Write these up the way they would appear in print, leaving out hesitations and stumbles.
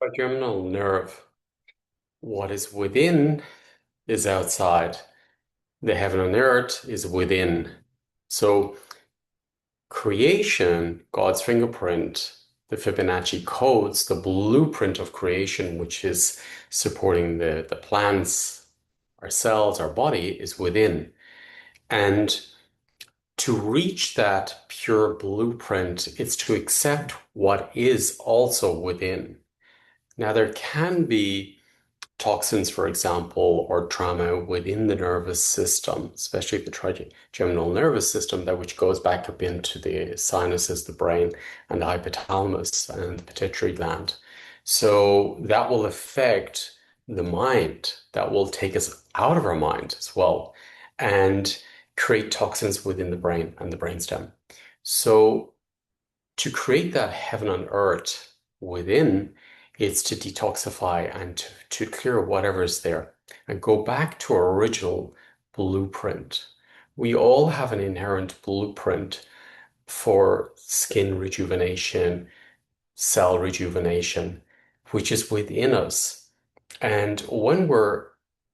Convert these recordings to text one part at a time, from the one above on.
Trigeminal nerve. What is within is outside. The heaven on earth is within. So creation, God's fingerprint, the Fibonacci codes, the blueprint of creation, which is supporting the plants, our cells, our body, is within. And to reach that pure blueprint, it's to accept what is also within. Now, there can be toxins, for example, or trauma within the nervous system, especially the trigeminal nervous system, that which goes back up into the sinuses, the brain, and the hypothalamus and the pituitary gland. So that will affect the mind. That will take us out of our mind as well and create toxins within the brain and the brainstem. So to create that heaven on earth within, it's to detoxify and to clear whatever's there and go back to our original blueprint. We all have an inherent blueprint for skin rejuvenation, cell rejuvenation, which is within us. And when we're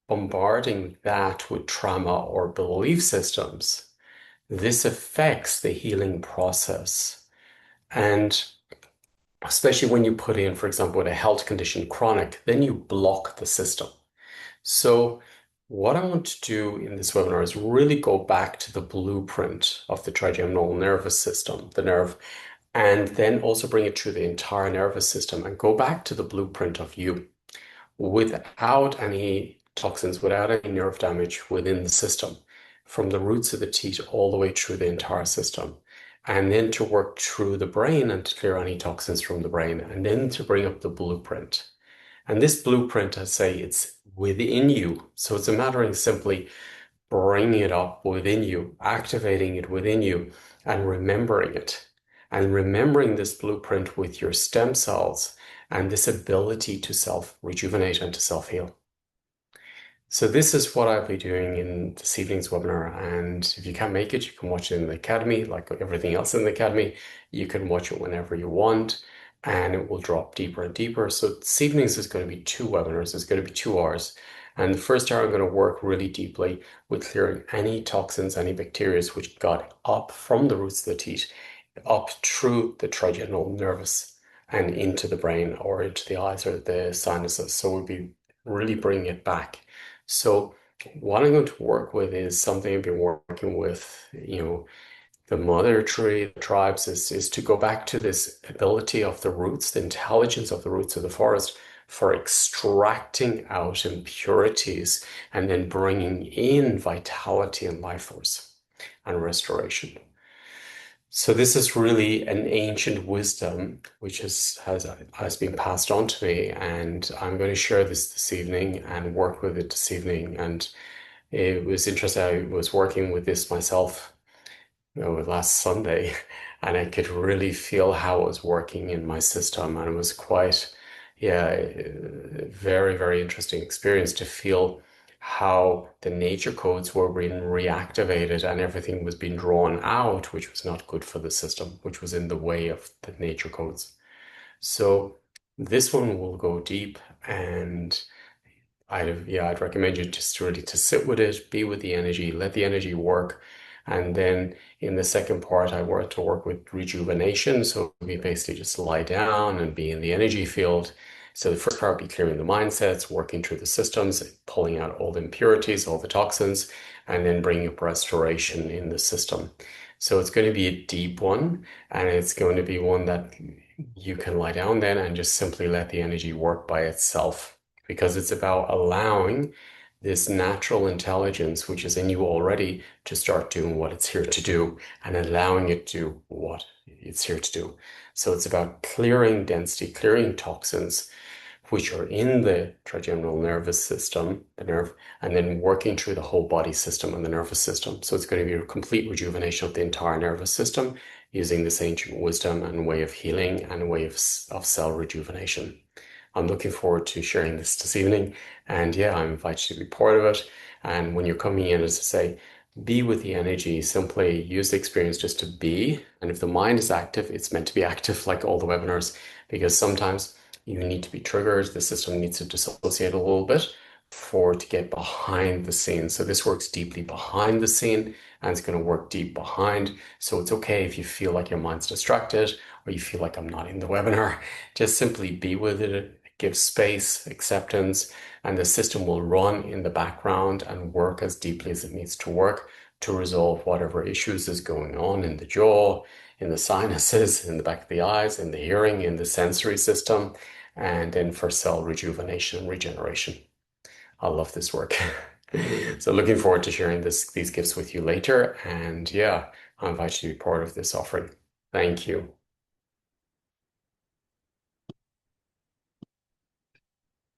bombarding that with trauma or belief systems, this affects the healing process. And especially when you put in, for example, with a health condition chronic, then you block the system. So what I want to do in this webinar is really go back to the blueprint of the trigeminal nervous system, the nerve, and then also bring it through the entire nervous system and go back to the blueprint of you without any toxins, without any nerve damage within the system, from the roots of the teeth all the way through the entire system. And then to work through the brain and to clear any toxins from the brain, and then to bring up the blueprint. And this blueprint, I say, it's within you. So it's a matter of simply bringing it up within you, activating it within you, and remembering it. And remembering this blueprint with your stem cells and this ability to self-rejuvenate and to self-heal. So this is what I'll be doing in this evening's webinar. And if you can't make it, you can watch it in the Academy, like everything else in the Academy. You can watch it whenever you want, and it will drop deeper and deeper. So this evening's is going to be two webinars. It's going to be 2 hours. And the first hour, I'm going to work really deeply with clearing any toxins, any bacteria which got up from the roots of the teeth, up through the trigeminal nervous and into the brain or into the eyes or the sinuses. So we'll be really bringing it back. So what I'm going to work with is something I've been working with, the mother tree, the tribes, is to go back to this ability of the roots, the intelligence of the roots of the forest for extracting out impurities and then bringing in vitality and life force and restoration. So this is really an ancient wisdom which has been passed on to me, and I'm going to share this evening and work with it this evening. And it was interesting. I was working with this myself, last Sunday, and I could really feel how it was working in my system, and it was quite, yeah, very, very interesting experience to feel how the nature codes were being reactivated and everything was being drawn out, which was not good for the system, which was in the way of the nature codes. So this one will go deep, and I'd recommend you just really to sit with it, be with the energy, let the energy work. And then in the second part, I work to work with rejuvenation. So we basically just lie down and be in the energy field. So the first part will be clearing the mindsets, working through the systems, pulling out all the impurities, all the toxins, and then bringing up restoration in the system. So it's going to be a deep one, and it's going to be one that you can lie down then and just simply let the energy work by itself, because it's about allowing this natural intelligence, which is in you already, to start doing what it's here to do and allowing it to do what it's here to do. So it's about clearing density, clearing toxins, which are in the trigeminal nervous system, the nerve, and then working through the whole body system and the nervous system. So it's going to be a complete rejuvenation of the entire nervous system using this ancient wisdom and way of healing and way of cell rejuvenation. I'm looking forward to sharing this evening. And yeah, I invite you to be part of it. And when you're coming in, as I say, be with the energy, simply use the experience just to be. And if the mind is active, it's meant to be active like all the webinars, because sometimes You need to be triggered. The system needs to dissociate a little bit for it to get behind the scene. So this works deeply behind the scene and it's going to work deep behind. So it's okay if you feel like your mind's distracted or you feel like I'm not in the webinar. Just simply be with it, give space, acceptance, and the system will run in the background and work as deeply as it needs to work to resolve whatever issues is going on in the jaw, in the sinuses, in the back of the eyes, in the hearing, in the sensory system, and then for cell rejuvenation and regeneration. I love this work. So looking forward to sharing these gifts with you later. And yeah, I invite you to be part of this offering. Thank you.